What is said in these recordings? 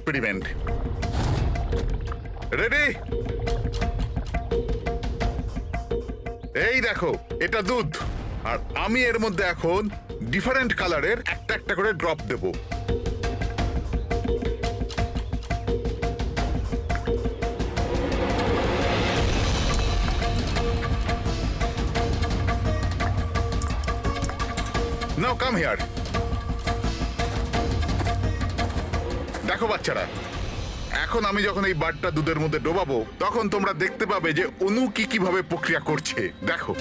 Experiment. Ready? এই দেখো, এটা দুধ, আর আমি এর মধ্যে এখন ডিফারেন্ট কালারের একটা একটা করে drop Dev. Now come here. দেখো বাচ্চারা, এখন আমি যখন এই বারটা দুধের মধ্যে ডোবাবো তখন তোমরা দেখতে পাবে যে অনু কিভাবে প্রক্রিয়া করছে। দেখো,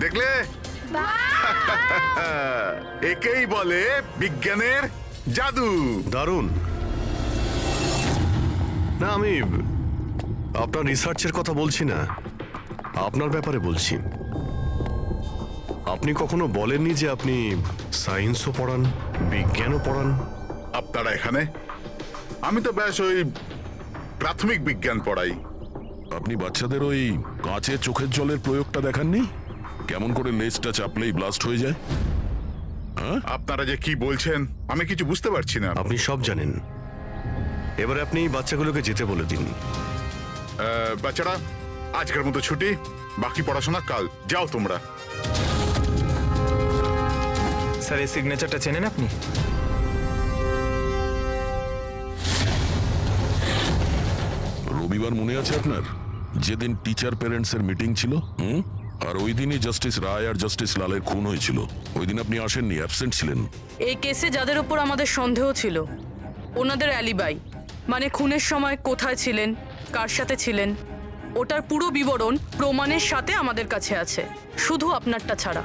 দেখলে? একেই বলে বিজ্ঞানের জাদু। দারুণ। না, আমি আপনার রিসার্চের কথা বলছি না, আপনার ব্যাপারে বলছি। আপনি কখনো বলেননি যে আপনি সায়েন্সও পড়ান, বিজ্ঞানও পড়ান? আপনারা এখানে? আমি তো ব্যাস ওই প্রাথমিক বিজ্ঞান পড়াই। আপনি বাচ্চাদের ওই কাঁচে চোখের জলের প্রয়োগটা দেখাননি? কেমন করে লেজটা চাপলেই ব্লাস্ট হয়ে যায়? আপনারা যে কি বলছেন আমি কিছু বুঝতে পারছি না। আপনি সব জানেন, এবারে আপনি বাচ্চাগুলোকে যেতে বলে দিন। বাচ্চারা, আজকের মতো ছুটি, বাকি পড়াশোনা কাল। যাও তোমরা। স্যার, এই সিগনেচারটা চেনেন আপনি? রবিবার মনে আছে আপনার, যেদিন টিচার প্যারেন্টসের মিটিং ছিল? আর ওই দিনই জাস্টিস রায় আর জাস্টিস লালের খুন হয়েছিল। ওই দিন আপনি আসেননি, অ্যাবসেন্ট ছিলেন। এই কেসে যাদের উপর আমাদের সন্দেহ ছিল, ওনাদের অ্যালিবাই মানে খুনের সময় কোথায় ছিলেন, কার সাথে ছিলেন, ওটার পুরো বিবরণ প্রমাণের সাথে আমাদের কাছে আছে, শুধু আপনারটা ছাড়া।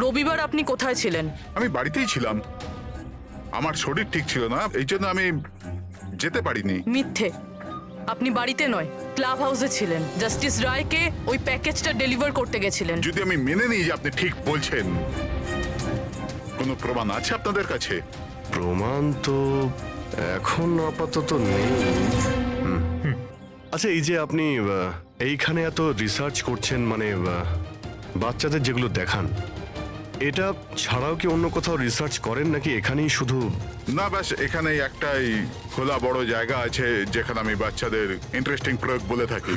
রবিবার আপনি কোথায় ছিলেন? আমি বাড়িতেই ছিলাম, আমার শরীর ঠিক ছিল না, এই জন্য আমি যেতে পারিনি। মিথ্যে। আপনি বাড়িতে নয়, ক্লাব হাউসে ছিলেন। জাস্টিস রায়কে ওই প্যাকেজটা ডেলিভার করতে গেছিলেন। যদি আমি মেনে নিই যে আপনি ঠিক বলছেন, কোনো প্রমাণ আছে আপনাদের কাছে? প্রমাণ তো এখন আপাতত নেই। আচ্ছা, এই যে আপনি এইখানে এত রিসার্চ করছেন, মানে বাচ্চাদের যেগুলো দেখান, এটা ছাড়াও কি অন্য কোথাও রিসার্চ করেন নাকি এখানেই শুধু? না, ব্যাস এখানেই একটাই খোলা বড় জায়গা আছে যেখানে আমি বাচ্চাদের ইন্টারেস্টিং প্রয়োগ বলে থাকি।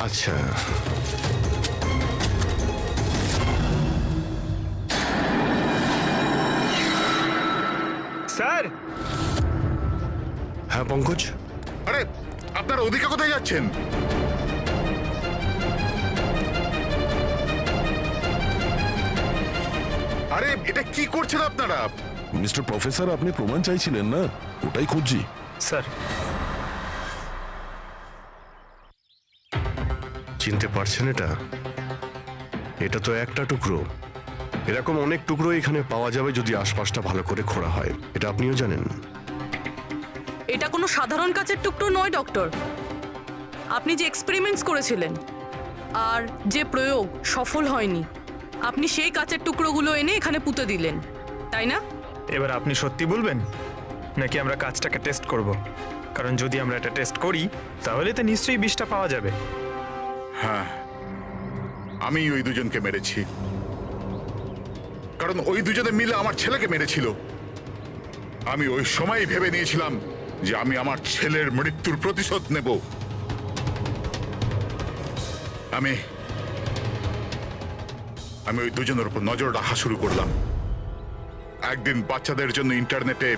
আচ্ছা, স্যার। হ্যাঁ পঙ্কজ। আরে, আপনারা ওদিকে কোথায় যাচ্ছেন? আরে, এটা কি করছেন আপনারা? মিস্টার প্রফেসর, আপনি প্রমাণ চাইছিলেন না? ওটাই খুঁজছি। স্যার, চিনতে পারছেন এটা? এটা তো একটা টুকরো। এরকম অনেক টুকরো এখানে পাওয়া যাবে যদি আশপাশটা ভালো করে খোঁড়া হয়। এটা আপনিও জানেন। এটা কোনো সাধারণ কাচের টুকরো নয় ডক্টর। আপনি যে এক্সপেরিমেন্টস করেছিলেন আর যে প্রয়োগ সফল হয়নি, আপনি সেই কাচের টুকরোগুলো এনে এখানে পুঁতে দিলেন, তাই না? এবার আপনি সত্যি বলবেন নাকি আমরা কাজটাকে টেস্ট করব? কারণ যদি আমরা এটা টেস্ট করি তাহলে তো নিশ্চয়ই বিষটা পাওয়া যাবে। হ্যাঁ, আমি ওই দুজনকে মেরেছি, কারণ ওই দুজনে মিলে আমার ছেলেকে মেরেছিল। আমি ওই সময় ভেবে নিয়েছিলাম যে আমি আমার ছেলের মৃত্যুর প্রতিশোধ নেব। আমি ওই দুজনের উপর নজর রাখা শুরু করলাম। একদিন বাচ্চাদের জন্য ইন্টারনেটে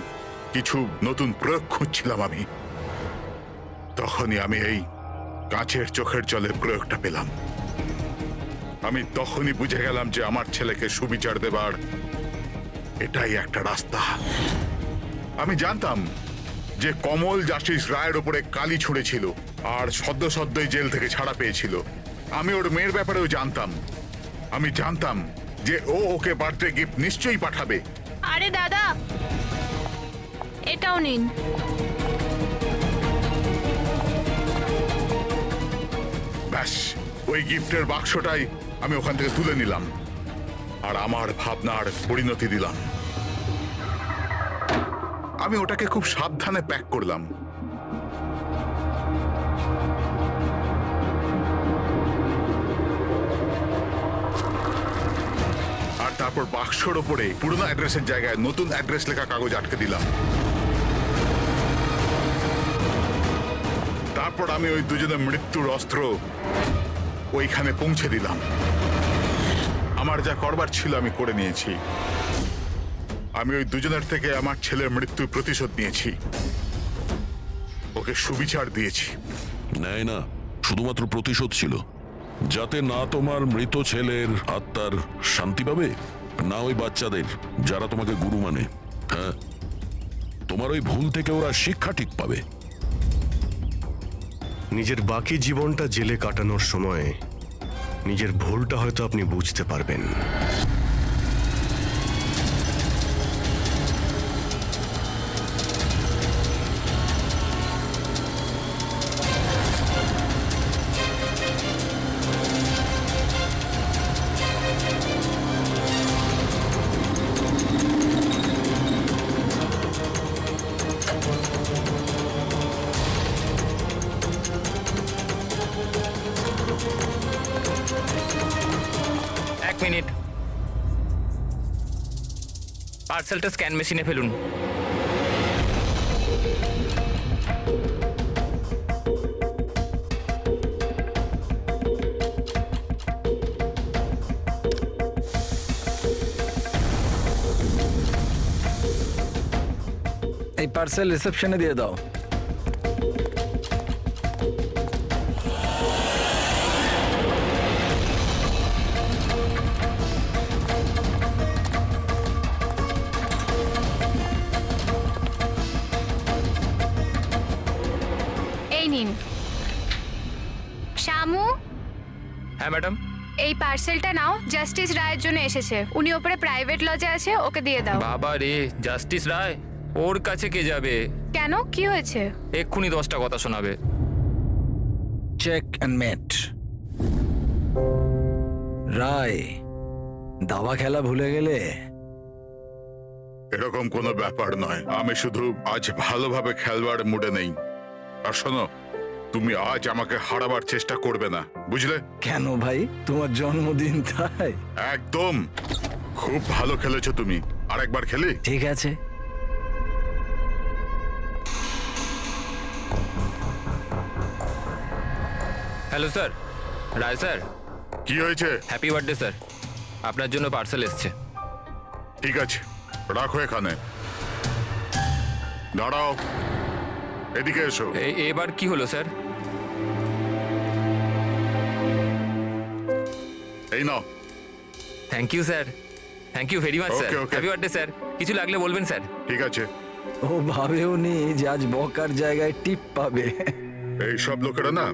কিছু নতুন প্রয়োগ খুঁজছিলাম আমি, তখনই আমি এই কাঁচের চোখের জলের প্রয়োগটা পেলাম। আমি তখনই বুঝে গেলাম যে আমার ছেলেকে সুবিচার দেবার এটাই একটা রাস্তা। আমি জানতাম যে কমল জাস্টিস রায়ের উপরে কালি ছুঁড়েছিল আর সদ্যই জেল থেকে ছাড়া পেয়েছিল। আমি ওর মেয়ের ব্যাপারেও জানতাম। আমি জানতাম যে ওকে বার্থডে গিফট নিশ্চয়ই পাঠাবে। আরে দাদা, এটাও নিন। ব্যাস, ওই গিফটের বাক্সটাই আমি ওখান থেকে তুলে নিলাম আর আমার ভাবনার পরিণতি দিলাম। আমি ওটাকে খুব সাবধানে প্যাক করলাম। তারপর বাক্সর ওপরে পুরনো অ্যাড্রেসের জায়গায় নতুন অ্যাড্রেস লেখা কাগজ আটকে দিলাম। তারপর আমি ওই দুজনের মৃত্যুর অস্ত্র ওইখানে পৌঁছে দিলাম। আমার যা করবার ছিল আমি করে নিয়েছি। আমি ওই দুজনের থেকে আমার ছেলের মৃত্যুর প্রতিশোধ নিয়েছি, ওকে সুবিচার দিয়েছি। নেয় না, শুধুমাত্র প্রতিশোধ ছিল, যাতে না তোমার মৃত ছেলের আত্মার শান্তি পাবে, না ওই বাচ্চাদের যারা তোমাকে গুরু মানে। হ্যাঁ, তোমার ওই ভুল থেকে ওরা শিক্ষা ঠিক পাবে। নিজের বাকি জীবনটা জেলে কাটানোর সময় নিজের ভুলটা হয়তো আপনি বুঝতে পারবেন। এক মিনিট, পার্সেলটা স্ক্যান মেশিনে ফেলুন। এই পার্সেল রিসেপশনে দিয়ে দাও। এই নিন শামু, হ্যাঁ ম্যাডাম। এই পার্সেলটা নাও, জাস্টিস রায়ের জন্য এসেছে। উনি ওপরে প্রাইভেট লজে আছে, ওকে দিয়ে দাও। বাবা রে, জাস্টিস রায় ওর কাছে কে যাবে? কেন, কি হয়েছে? এক্ষুনি 10টা কথা শোনাবে। চেক অ্যান্ড মেট। রায়, দাবা খেলা ভুলে গেলে? এরকম কোনো ব্যাপার নয়, আমি শুধু আজ ভালোভাবে খেলবার মুডে নেই। আর শোনো, তুমি আজ আমাকে হারাবার চেষ্টা করবে না, বুঝলে? কেন ভাই, তোমার জন্মদিন তাই? একদম, খুব ভালো খেলেছো তুমি। আরেকবার খেলি? ঠিক আছে। হ্যালো স্যার, রায় স্যার। কি হয়েছে? হ্যাপি বার্থডে স্যার, আপনার জন্য পার্সেল এসছে। ঠিক আছে, রাখো এখানে। দাঁড়াও, এদিকে এসো। এবার কি হলো স্যার? এই নাও। Thank you sir, thank you very much sir. Okay, okay. Happy birthday sir, কিছু লাগলে বলবেন স্যার। ঠিক আছে। ও ভাবেও নি যে আজ বকার জায়গায় টিপ পাবে। এই সব লোকেরা না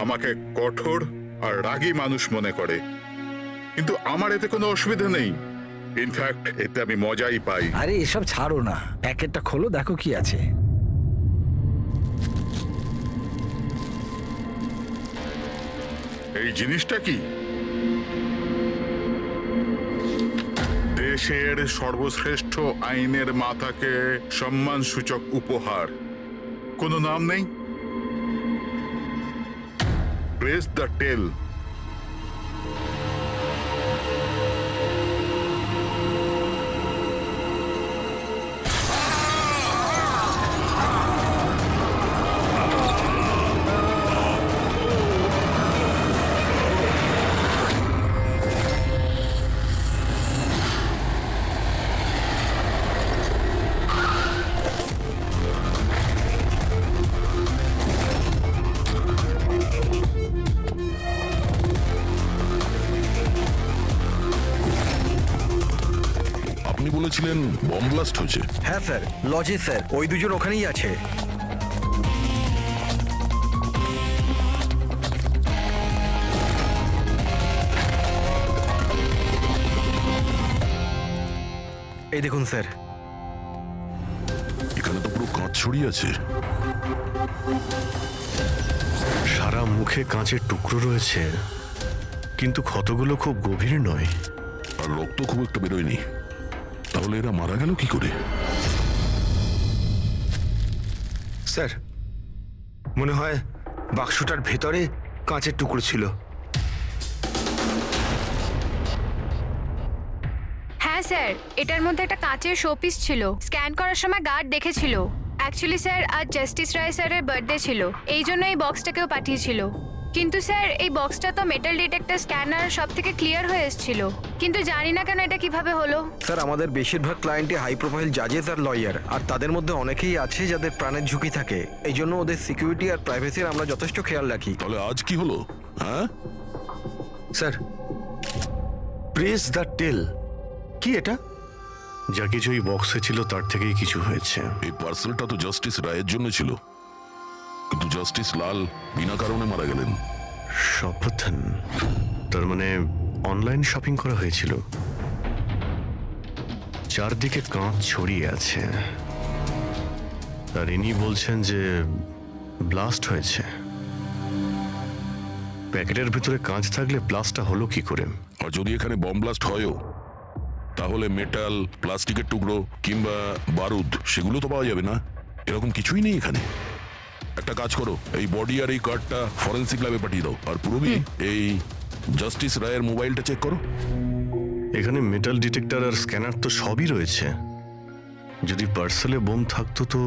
আমাকে কঠোর আর রাগী মানুষ মনে করে, কিন্তু আমার এতে কোনো অসুবিধা নেই। ইনফ্যাক্ট এতে আমি মজাই পাই। আরে এসব ছাড়ো না, প্যাকেটটা খোলো, দেখো কি আছে। এই জিনিসটা কি? দেশের সর্বশ্রেষ্ঠ আইনের মাতাকে সম্মানসূচক উপহার। কোনো নাম নেই? প্রেস দ্য টেল। আপনি বলেছিলেন বম ব্লাস্ট হয়েছে। হ্যাঁ স্যার, লজে স্যার, ওই দুজন ওখানেই আছে। এই দেখুন স্যার। এখানে তো পুরো কাঁচ ছড়িয়ে আছে। সারা মুখে কাঁচের টুকরো রয়েছে, কিন্তু ক্ষতগুলো খুব গভীর নয়। আর রক্ত খুব একটা বেরোয়নি। তাহলে এরা মারা গেল কি করে? স্যার, মনে হয় বাক্সটার ভেতরে কাঁচের টুকরো ছিল। হ্যাঁ স্যার, এটার মধ্যে একটা কাঁচের শোপিস ছিল। স্ক্যান করার সময় গার্ড দেখেছিল। অ্যাকচুয়ালি স্যার, আজ জাস্টিস রায় স্যারের বার্থডে ছিল, এই জন্য এই বক্সটাকেও পাঠিয়েছিল। কিন্তু স্যার, এই বক্সটা তো মেটাল ডিটেক্টর স্ক্যানার সব থেকে ক্লিয়ার হয়ে এসেছিল, কিন্তু জানি না কেন এটা কিভাবে হলো। স্যার, আমাদের বেশিরভাগ ক্লায়েন্টই হাই প্রোফাইল জাজেস আর লয়ার, আর তাদের মধ্যে অনেকেই আছে যাদের প্রাণের ঝুঁকি থাকে। এই জন্য ওদের সিকিউরিটি আর প্রাইভেসির আমরা যথেষ্ট খেয়াল রাখি। তাহলে আজ কি হলো? হ্যাঁ, স্যার, প্রেস দ্য টেল, কি এটা? যা কিছু এই বক্সে ছিল তার থেকেই কিছু হয়েছে। এই পার্সেলটা তো জাস্টিস রায়ের জন্য ছিল, কিন্তু জাস্টিস লাল বিনা কারণে মারা গেলেন। সাবধান, তার মানে অনলাইন শপিং করা হয়েছিল। চারদিকে কাঁচ ছড়িয়ে আছে, আর ইনি বলছেন যে ব্লাস্ট হয়েছে। প্যাকেটের ভিতরে কাঁচ থাকলে ব্লাস্টটা হলো কি করে? আর যদি এখানে বম ব্লাস্ট হয়ও, তাহলে মেটাল, প্লাস্টিকের টুকরো কিংবা বারুদ সেগুলো তো পাওয়া যাবে না। এরকম কিছুই নেই এখানে। একটা কাজ করো, এই বডি আর এই কার্ডটা ফরেন্সিক ল্যাবে পাঠিয়ে দাও। আর পুরবি, এই জাস্টিস রায়ের মোবাইলটা চেক করো। এখানে মেটাল ডিটেক্টর আর স্ক্যানার তো সবই রয়েছে। যদি পার্সেলে বোম থাকতো তো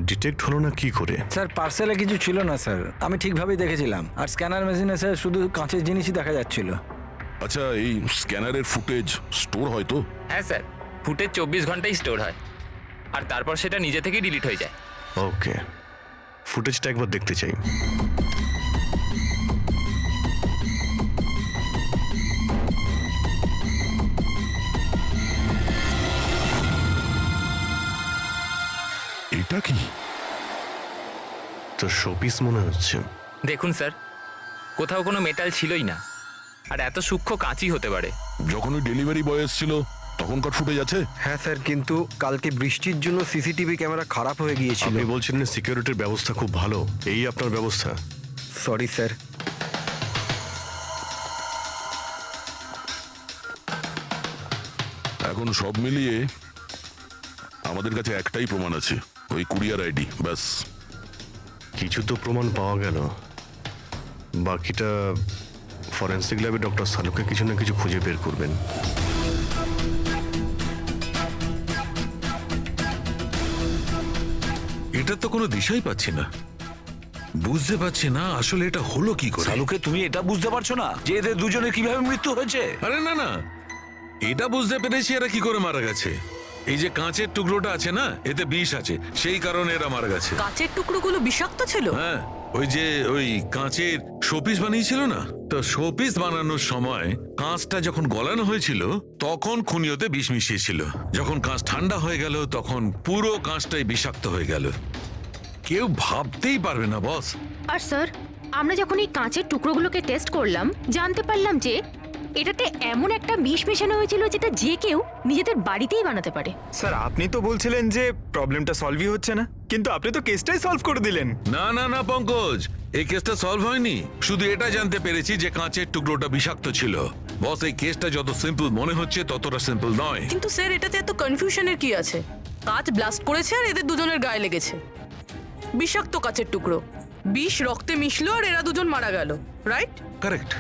ডিটেক্ট হলো না কি করে? স্যার, পার্সেলে কিছু ছিল না স্যার, আমি ঠিকভাবেই দেখেছিলাম। আর স্ক্যানার মেশিনে স্যার শুধু কাঁচের জিনিসই দেখা যাচ্ছিল। আচ্ছা, এই স্ক্যানারের ফুটেজ স্টোর হয় তো? হ্যাঁ স্যার, ফুটেজ 24 ঘন্টাই স্টোর হয়, আর তারপর সেটা নিজে থেকেই ডিলিট হয়ে যায়। ওকে, ফুটেজটা একবার দেখতে চাই। এটা কি? তো শোপিস মনে হচ্ছে। দেখুন স্যার, কোথাও কোনো মেটাল ছিলই না, আর এত সূক্ষ্ম কাঁচই হতে পারে। যখন ওই ডেলিভারি বয় এসেছিল তখনকার ফুটেজ আছে? হ্যাঁ স্যার, কিন্তু কালকে বৃষ্টির জন্য সিসিটিভি ক্যামেরা খারাপ হয়ে গিয়েছিল। আপনি বলছিলেন সিকিউরিটির ব্যবস্থা খুব ভালো, এই আপনার ব্যবস্থা? Sorry sir. এখন সব মিলিয়ে আমাদের কাছে একটাই প্রমাণ আছে, ওই কুরিয়ার আইডি, ব্যাস। কিছু তো প্রমাণ পাওয়া গেল, বাকিটা ফরেন্সিক ল্যাবে ডক্টর সালুকে কিছু না কিছু খুঁজে বের করবেন। এটা তো কোনো দিশাই পাচ্ছি না, বুঝতে পারছি না আসলে এটা হলো কি করে। সালুকে, তুমি এটা বুঝতে পারছো না যে এদের দুজনে কিভাবে মৃত্যু হয়েছে? আরে না না, এটা বুঝতে পেরেছি এরা কি করে মারা গেছে। এই যে কাঁচের টুকরোটা আছে না, এতে বিষ আছে, সেই কারণে এরা মারা গেছে। কাঁচের টুকরোগুলো বিষাক্ত ছিল? হ্যাঁ, ওই কাঁচের শোপিস বানিয়েছিল না, তো শোপিস বানানোর সময় কাঁচটা যখন গলানো হয়েছিল তখন খুনিওতে বিষ মিশিয়েছিল। যখন কাঁচ ঠান্ডা হয়ে গেল তখন পুরো কাঁচটাই বিষাক্ত হয়ে গেল। কেউ ভাবতেই পারবে না বস। আর স্যার, আমরা যখন এই কাঁচের টুকরোগুলোকে টেস্ট করলাম, জানতে পারলাম যে এটাতে এমন একটা বিষ মেশানো হয়েছিল যেটা যে কেউ নিজেদের বাড়িতেই বানাতে পারে। স্যার, আপনি তো বলছিলেন যে প্রবলেমটা সলভই হচ্ছে না, কিন্তু আপনি তো কেসটাই সলভ করে দিলেন। না না না পঙ্কজ, এই কেসটা সলভ হয়নি। শুধু এটা জানতে পেরেছি যে কাঁচের টুকরোটা বিষাক্ত ছিল। বস, এই কেসটা যত সিম্পল মনে হচ্ছে ততটা সিম্পল নয়। কিন্তু স্যার, এটাতে এত কনফিউশনের কি আছে? কাঁচ ব্লাস্ট করেছে আর এদের দুজনের গায়ে লেগেছে। বিষাক্ত কাঁচের টুকরো, বিষ রক্তে মিশলো আর এরা দুজন মারা গেল, রাইট? কারেক্ট।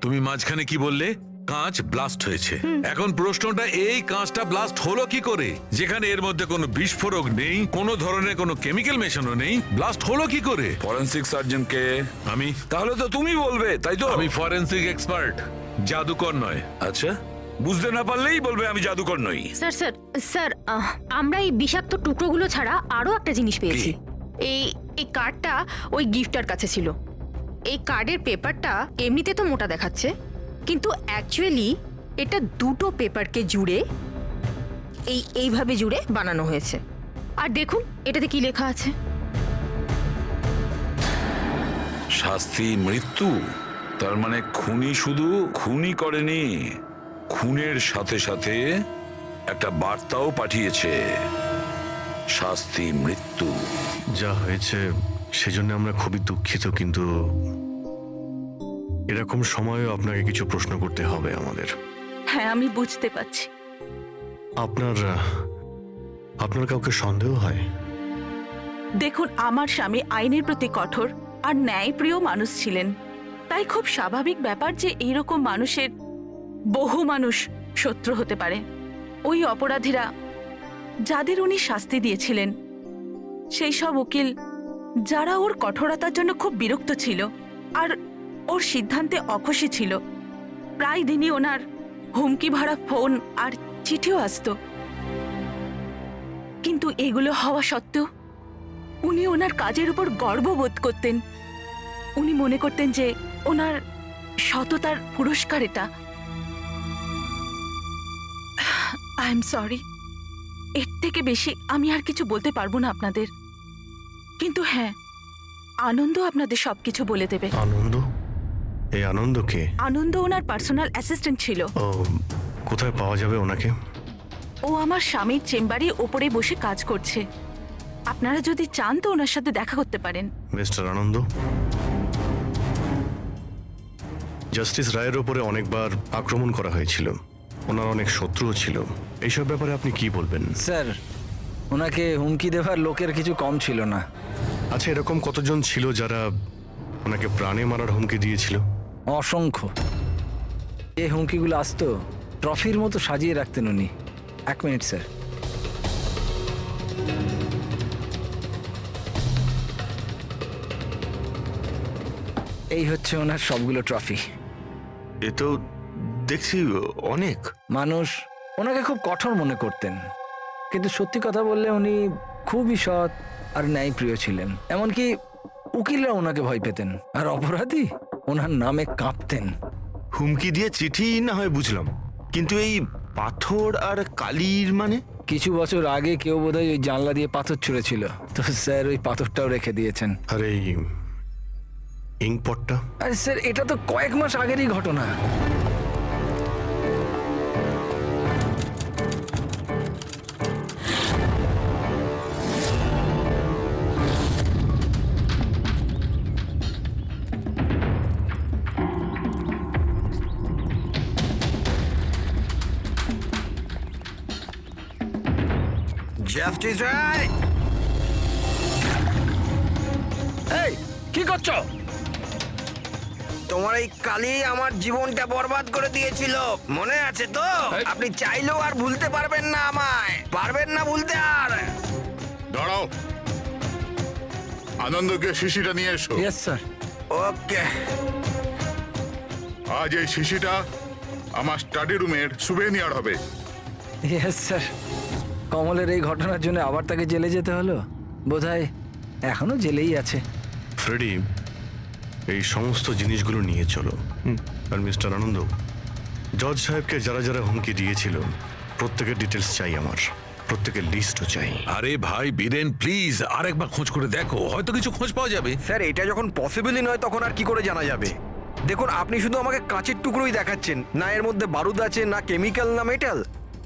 তুমি মাঝখানে কি বললে? কাঁচ ব্লাস্ট হয়েছে। এখন প্রশ্নটা, এই কাঁচটা ব্লাস্ট হলো কি করে? যেখানে এর মধ্যে কোনো বিস্ফোরক নেই, কোনো ধরনের কোনো কেমিক্যাল মেশানো নেই, ব্লাস্ট হলো কি করে? ফরেনসিক সার্জনকে আমি? তাহলে তো তুমি বলবে, তাই তো? আমি ফরেনসিক এক্সপার্ট, জাদুকর নয়। আচ্ছা, বুঝতে না পারলেই বলবে আমি জাদুকর নই। স্যার স্যার স্যার, আমরা এই বিষাক্ত টুকরোগুলো ছাড়া আরো একটা জিনিস পেয়েছি। এই এই কার্ডটা ওই গিফটার কাছে ছিল। এই কার্ডের পেপারটা এমনিতে তো মোটা দেখাচ্ছে, কিন্তু অ্যাকচুয়ালি এটা দুটো পেপারকে জুড়ে এইভাবে জুড়ে বানানো হয়েছে। আর দেখুন এটাতে কি লেখা আছে। শাস্তি মৃত্যু। তার মানে খুনি শুধু খুনি করেনি, খুনের সাথে সাথে একটা বার্তাও পাঠিয়েছে, শাস্তি মৃত্যু। যা হয়েছে সেজন্য আমরা খুবই দুঃখিত, কিন্তু এরকম সময়ও আপনাকে কিছু প্রশ্ন করতে হবে আমাদের। হ্যাঁ, আমি বুঝতে পারছি। আপনার কাউকে সন্দেহ হয়? দেখুন, আমার স্বামী আইনের প্রতি কঠোর আর ন্যায়প্রিয় মানুষ ছিলেন, তাই খুব স্বাভাবিক ব্যাপার যে এইরকম মানুষের বহু মানুষ শত্রু হতে পারে। ওই অপরাধীরা যাদের উনি শাস্তি দিয়েছিলেন সেই সব উকিল যারা ওর কঠোরতার জন্য খুব বিরক্ত ছিল আর ওর সিদ্ধান্তে অখুশি ছিল, প্রায় দিনই ওনার হুমকি ভরা ফোন আর চিঠিও আসতো। কিন্তু এগুলো হওয়া সত্ত্বেও উনি ওনার কাজের উপর গর্ববোধ করতেন। উনি মনে করতেন যে ওনার সততার পুরস্কার এটা। আই এম সরি, এর থেকে বেশি আমি আর কিছু বলতে পারবো না আপনাদের। কিন্তু হ্যাঁ, আনন্দ আপনাদের সবকিছু বলে দেবে। আনন্দ? এই আনন্দ কে? আনন্দ ওনার পার্সোনাল অ্যাসিস্ট্যান্ট ছিল। ও, কোথায় পাওয়া যাবে ওনাকে? ও আমার স্বামীর চেম্বারে ওপরে বসে কাজ করছে। আপনারা যদি চান তো ওনার সাথে দেখা করতে পারেন। মিস্টার আনন্দ, জাস্টিস রায়ের ওপরে অনেকবার আক্রমণ করা হয়েছিল, ওনার অনেক শত্রুও ছিল। এইসব ব্যাপারে আপনি কি বলবেন? স্যার, ওনাকে হুমকি দেওয়ার লোকের কিছু কম ছিল না। আচ্ছা, এরকম কতজন ছিল যারা ওনাকে প্রাণে মারার হুমকি দিয়েছিল? অসংখ্য। এই হুমকিগুলো আসতো ট্রফির মতো সাজিয়ে রাখতেন উনি। 1 মিনিট স্যার। এই হচ্ছে ওনার সবগুলো ট্রফি। এ তো দেখছি অনেক। মানুষ ওনাকে খুব কঠোর মনে করতেন, কিন্তু সত্যি কথা বললে উনি খুবই সৎ আর ন্যায়প্রিয় ছিলেন। এমনকি উকিলরা ওনাকে ভয় পেতেন, আর অপরাধী ওনার নামে কাঁপতেন। হুমকি দিয়ে চিঠি না হয় বুঝলাম, কিন্তু এই পাথর আর কালির মানে? কিছু বছর আগে কেউ বোধহয় ওই জানলা দিয়ে পাথর ছুঁড়েছিল, তো স্যার ওই পাথরটাও রেখে দিয়েছেন। আর এই ইঙ্কপটটা? আরে স্যার, এটা তো কয়েক মাস আগেরই ঘটনা। জাস্টিস রায়, এই কি করছো? তোমার এই কালি আমার জীবনটা বরবাদ করে দিয়েছিল, মনে আছে তো? আপনি চাইলেও আর ভুলতে পারবেন না, আমায় পারবেন না ভুলতে আর। দাঁড়াও, আনন্দকে শিশিটা নিয়ে এসো। Yes sir. ওকে। আজ এই শিশিটা আমার স্টাডি রুমের সুভেনিয়ার হবে। Yes sir. কমলের এই ঘটনার জন্য আবার তাকে জেলে যেতে হলো, বোধহয় এখনো জেলেই আছে। ফ্রেডি, এই সমস্ত জিনিসগুলো নিয়ে চলো। আর মিস্টার আনন্দ, জজ সাহেবকে যারা যারা হুমকি দিয়েছিল প্রত্যেকের ডিটেলস চাই আমার, প্রত্যেকের লিস্টও চাই। আরে ভাই বীরেন, প্লিজ আরেকবার খোঁজ করে দেখো, হয়তো কিছু খোঁজ পাওয়া যাবে। স্যার, এটা যখন পসিবলই নয় তখন আর কি করে জানা যাবে? দেখুন, আপনি শুধু আমাকে কাঁচের টুকরোই দেখাচ্ছেন, না এর মধ্যে বারুদ আছে, না কেমিক্যাল, না মেটাল,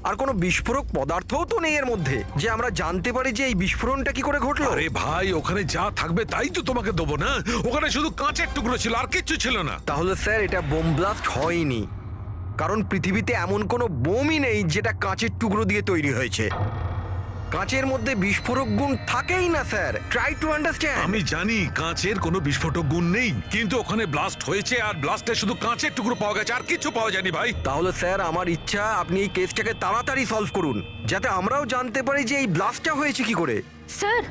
আর কোনো বিস্ফোরক পদার্থও তো নেই এর মধ্যে, যে আমরা জানতে পারি যে এই বিস্ফোরণটা কি করে ঘটলো। আরে ভাই, ওখানে যা থাকবে তাই তো তোমাকে দেবো না। ওখানে শুধু কাঁচের টুকরো ছিল, আর কিচ্ছু ছিল না। তাহলে স্যার এটা বোম ব্লাস্ট হয়নি, কারণ পৃথিবীতে এমন কোনো বোমই নেই যেটা কাঁচের টুকরো দিয়ে তৈরি হয়েছে। কাঁচের মধ্যে বিস্ফোরক গুণ থাকেই না স্যার, ট্রাই টু আন্ডারস্ট্যান্ড। আমি জানি কাঁচের কোনো বিস্ফোটক গুণ নেই, কিন্তু ওখানে ব্লাস্ট হয়েছে আর ব্লাস্টে শুধু কাঁচের টুকরো পাওয়া গেছে, আর কিছু পাওয়া যায়নি ভাই। তাহলে স্যার আমার ইচ্ছা আপনি এই কেসটাকে তাড়াতাড়ি সলভ করুন, যাতে আমরাও জানতে পারি যে এই ব্লাস্টটা হয়েছে কি করে। স্যার,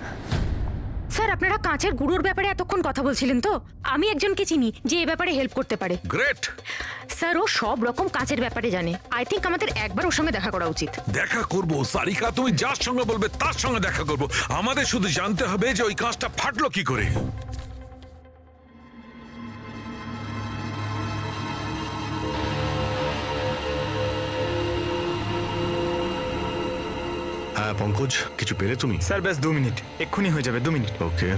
স্যার আপনারা কাঁচের গুঁড়োর ব্যাপারে এতক্ষণ কথা বলছিলেন তো? আমি একজনকে চিনি যে এই ব্যাপারে হেল্প করতে পারে। গ্রেট। স্যার, ও সব রকম কাঁচের ব্যাপারে জানে। আই থিঙ্ক আমাদের একবার ওর সঙ্গে দেখা করা উচিত। দেখা করব সারিকা, তুমি যার সঙ্গে বলবে তার সঙ্গে দেখা করব। আমাদের শুধু জানতে হবে যে ওই কাঁচটা ফাটলো কি করে। হ্যাঁ পঙ্কজ, কিছু পেলে তুমি? স্যার ব্যাস 2 মিনিট, এক্ষুনি হয়ে যাবে, 2 মিনিট। ওকে,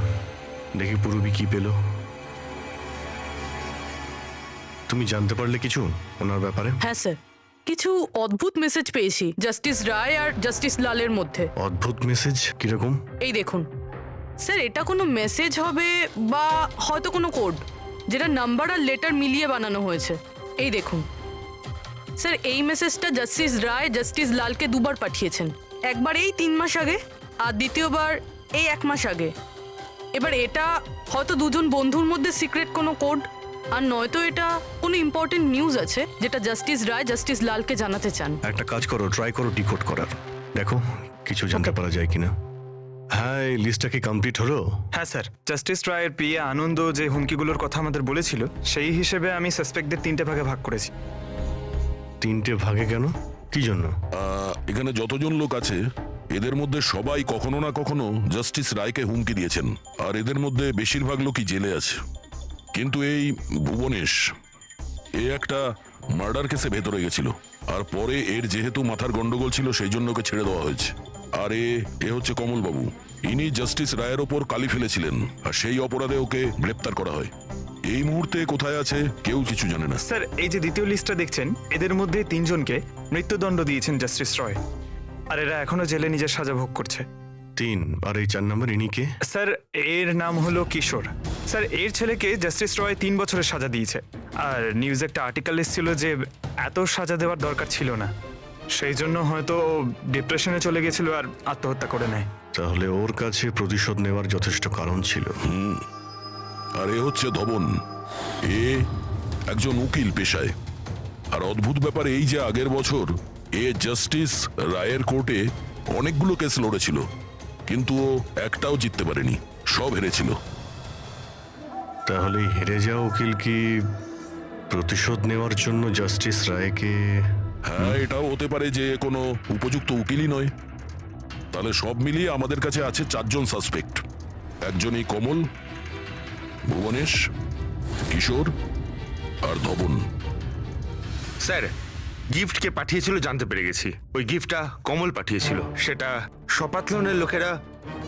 দেখি পূরবী কি পেলো। তুমি জানতে পারলে কিছু ওনার ব্যাপারে? হ্যাঁ স্যার, কিছু অদ্ভুত মেসেজ পেয়েছি জাস্টিস রায় আর জাস্টিস লালের মধ্যে। অদ্ভুত মেসেজ? কিরকম? এই দেখুন স্যার, এটা কোনো মেসেজ হবে বা হয়তো কোনো কোড, যেটা নাম্বার আর লেটার মিলিয়ে বানানো হয়েছে। এই দেখুন স্যার, এই মেসেজটা জাস্টিস রায় জাস্টিস লালকে 2 বার পাঠিয়েছেন। একবার এই 3 মাস আগে আর দ্বিতীয়বার এই 1 মাস আগে। এবার এটা হয়তো দুজন বন্ধুর মধ্যে সিক্রেট কোনো কোড, আর নয়তো এটা কোনো ইম্পর্টেন্ট নিউজ আছে যেটা জাস্টিস রায় জাস্টিস লালকে জানাতে চান। একটা কাজ করো, ট্রাই করো ডিকোড করার, দেখো কিছু জানতে পারা যায় কিনা। হ্যাঁ, এই লিস্টটা কি কমপ্লিট হলো? হ্যাঁ স্যার, জাস্টিস রায়ের পিএ আনন্দ যে হুমকিগুলোর কথা আমাদের বলেছিল সেই হিসেবে আমি সাসপেক্টদের 3টে ভাগে ভাগ করেছি। 3টে ভাগে কেন, কি জন্য? এখানে যতজন লোক আছে এদের মধ্যে সবাই কখনো না কখনো জাস্টিস রায়কে হুমকি দিয়েছেন, আর এদের মধ্যে বেশিরভাগ লোকই জেলে আছে। কিন্তু এই ভুবনেশ এ একটা মার্ডার কেসে ভেতরে গেছিল, আর পরে এর যেহেতু মাথার গন্ডগোল ছিল সেই জন্য ওকে ছেড়ে দেওয়া হয়েছে। আর এ হচ্ছে কমল বাবু, ইনি জাস্টিস রায়ের ওপর কালি ফেলেছিলেন, আর সেই অপরাধে ওকে গ্রেপ্তার করা হয়। এই মুহূর্তে কোথায় আছে কেউ কিছু জানে না। স্যার, এই যে দ্বিতীয় লিস্টটা দেখছেন এদের মধ্যে 3জনকে মৃত্যুদণ্ড দিয়েছেন জাস্টিস রয়, আর এরা এখনো জেলে নিজের সাজা ভোগ করছে। 3, আর এই 4 নম্বর ইনি কে? স্যার, এর নাম হলো কিশোর। স্যার, এর ছেলেকে জাস্টিস রয় 3 বছরের সাজা দিয়েছে, আর নিউজে একটা আর্টিকেল এসেছিল যে এত সাজা দেওয়ার দরকার ছিল না, সেই জন্য হয়তো ডিপ্রেশনে চলে গেছিল আর আত্মহত্যা করে নেয়। তাহলে ওর কাছে প্রতিশোধ নেওয়ার যথেষ্ট কারণ ছিল। আর এ হচ্ছে ধবন, এ একজন উকিল পেশায়। আর অদ্ভুত ব্যাপার এই যে আগের বছর এ জাস্টিস রায়ের কোর্টে অনেকগুলো কেস লড়েছিল, কিন্তু ও একটাও জিততে পারেনি, সব হেরেছিল। তাহলে হেরে যাওয়া উকিল কি প্রতিশোধ নেওয়ার জন্য জাস্টিস রায়কে? হ্যাঁ, এটাও হতে পারে যে কোনো উপযুক্ত উকিলই নয়। তাহলে সব মিলিয়ে আমাদের কাছে আছে 4 জন সাসপেক্ট। একজনই কমল, ভুবনেশ, কিশোর আর ধবন। স্যার, গিফটকে পাঠিয়েছিল জানতে পেরে গেছি। ওই গিফটটা কমল পাঠিয়েছিল, সেটা শপাথলনের লোকেরা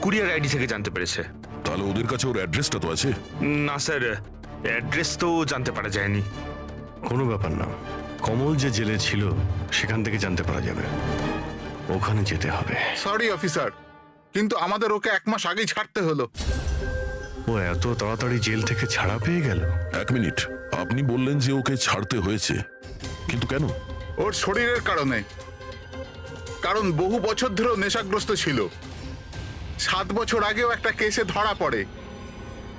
কুরিয়ার আইডি থেকে জানতে পেরেছে। তাহলে ওদের কাছে ওর অ্যাড্রেসটা তো আছে? না স্যার, অ্যাড্রেস তো জানতে পারা যায়নি। কোনো ব্যাপার না, কমল যে জেলে ছিল সেখান থেকে জানতে পারা যাবে, ওখানে যেতে হবে। সরি অফিসার, কিন্তু আমাদের ওকে 1 মাস আগেই ছাড়তে হলো। ও এত তাড়াতাড়ি জেল থেকে ছাড়া পেয়ে গেল? 1 মিনিট, আপনি বললেন যে ওকে ছাড়তে হয়েছে, কিন্তু কেন? ওর শরীরের কারণে। কারণ বহু বছর ধরেও নেশাগ্রস্ত ছিল। 7 বছর আগেও একটা কেসে ধরা পড়ে,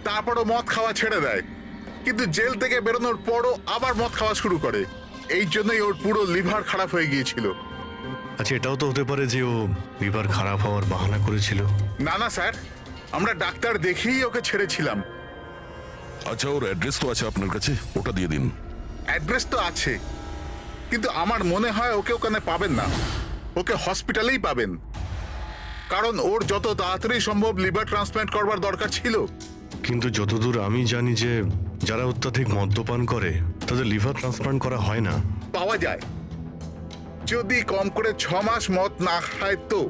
তারপরও মদ খাওয়া ছেড়ে দেয়, কিন্তু জেল থেকে বেরোনোর পরও আবার মদ খাওয়া শুরু করে। এই জন্যই ওর পুরো লিভার খারাপ হয়ে গিয়েছিল। আচ্ছা, এটাও তো হতে পারে যে ও লিভার খারাপ হওয়ার বাহানা করেছিল। না না স্যার, আমরা ডাক্তার দেখেই ওকে ছেড়েছিলাম। আচ্ছা, ওর অ্যাড্রেস তো আছে আপনার কাছে, ওটা দিয়ে দিন। অ্যাড্রেস তো আছে, কিন্তু আমার মনে হয় ওকে ওখানে পাবেন না, ওকে হসপিটালেই পাবেন। কারণ ওর যত তাড়াতাড়ি সম্ভব লিভার ট্রান্সপ্ল্যান্ট করবার দরকার ছিল। কিন্তু যতদূর আমি জানি যে যারা অত্যাধিক মদ্যপান করে তাদের লিভার ট্রান্সপ্লান্ট করা হয় না। পাওয়া যায়, যদি কম করে 6 মাস মদ না খায় তো।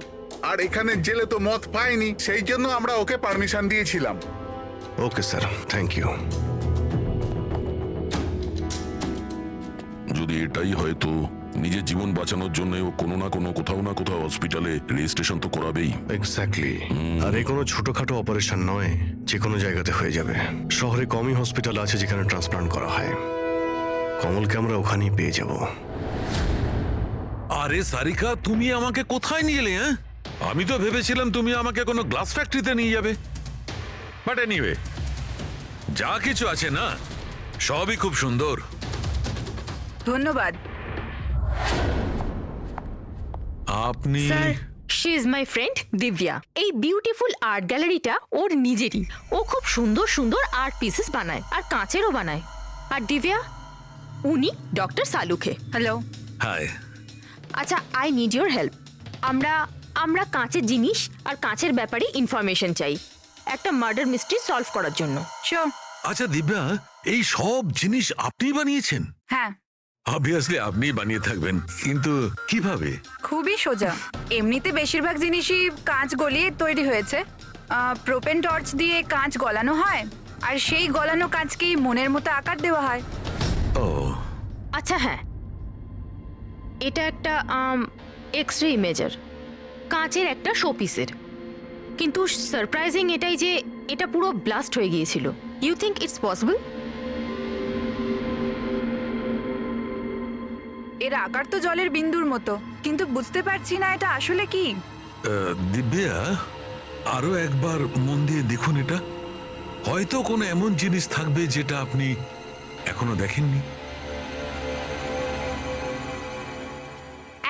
আর এখানে জেলে তো মদ পায়নি, সেই জন্য আমরা ওকে পারমিশন দিয়েছিলাম। Okay sir, thank you. যদি এটাই হয় তো নিজের জীবন বাঁচানোর জন্য ও কোনো না কোনো কোথাও না কোথাও হসপিটালে রেজিস্ট্রেশন তো করাবেই। এক্স্যাক্টলি। আর এই কোনো ছোটখাটো অপারেশন নয়, যে কোনো জায়গাতে হয়ে যাবে। শহরে কমই হসপিটাল আছে যেখানে ট্রান্সপ্লান্ট করা হয়। কমলকে আমরা ওখানেই পেয়ে যাব। আরে সারিকা, তুমি আমাকে কোথায় নিয়ে এলে? হ্যাঁ, আমি তো ভেবেছিলাম তুমি আমাকে কোনো গ্লাস ফ্যাক্টরিতে নিয়ে যাবে। বাট এনিওয়ে, যা কিছু আছে না সবই খুব সুন্দর। ধন্যবাদ। আপনি? Sir, she is my friend Divya. এই বিউটিফুল আর্ট গ্যালারিটা ওর নিজেরই। ও খুব সুন্দর সুন্দর আর্ট পিসেস বানায়, আর কাঁচেরও বানায়। আর দিব্যা, উনি ডক্টর সালুখে। হ্যালো। হাই। আচ্ছা, আই নিড ইউর হেল্প। আমরা কাঁচের জিনিস আর কাঁচের ব্যাপারে ইনফরমেশন চাই একটা মার্ডার মিস্ট্রি সলভ করার জন্য। শিওর। আচ্ছা দিব্যা, এই সব জিনিস আপনি বানিয়েছেন? হ্যাঁ, অবভিয়াসলি আপনি বানিয়ে থাকবেন, কিন্তু কিভাবে? খুবই সোজা। এমনিতে বেশিরভাগ জিনিসই কাঁচ গলিয়ে তৈরি হয়েছে। প্রোপেন টর্চ দিয়ে কাঁচ গলানো হয়, আর সেই গলানো কাঁচকেই মনের মতো আকার দেওয়া হয়। ও আচ্ছা, হ্যাঁ, এটা একটা এক্স রে ইমেজার, কাঁচের একটা শোপিসের। কিন্তু সারপ্রাইজিং এটাই যে এটা পুরো ব্লাস্ট হয়ে গিয়েছিল। You think it's possible? এর আকার তো জলের বিন্দুর মতো, কিন্তু বুঝতে পারছি না এটা আসলে কি। দিব্যা, আরো একবার মন দিয়ে দেখুন এটা। হয়তো কোনো এমন জিনিস থাকবে যেটা আপনি এখনো দেখেননি?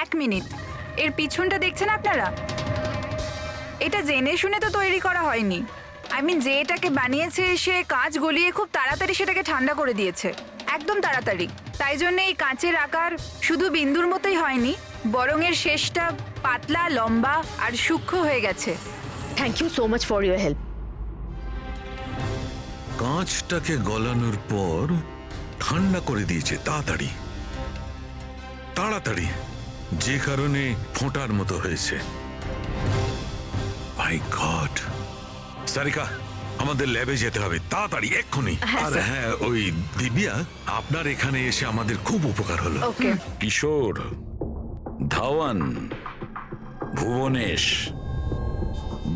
এক মিনিট, এর পিছনটা দেখছেন আপনারা? এটা জেনে শুনে তো তৈরি করা হয়নি। যে এটাকে বানিয়েছে সে কাঁচ গলিয়ে খুব তাড়াতাড়ি সেটাকে ঠান্ডা করে দিয়েছে, একদম তাড়াতাড়ি। তাই জন্য এই কাঁচের আকার শুধু বিন্দুর মতোই হয়নি, বরং এর শেষটা পাতলা, লম্বা আর সূক্ষ্ম হয়ে গেছে। Thank you so much for your help. কাঁচটাকে গলানোর পর ঠান্ডা করে দিয়েছে তাড়াতাড়ি তাড়াতাড়ি, যে কারণে ফোঁটার মতো হয়েছে। মাই গড! সারিকা, আমাদের ল্যাবে যেতে হবে তাড়াতাড়ি, এক্ষুনি। আর হ্যাঁ, ওই দিব্যা, আপনার এখানে এসে আমাদের খুব উপকার হলো। ওকে। কিশোর, ধাওয়ান, ভুবনেশ,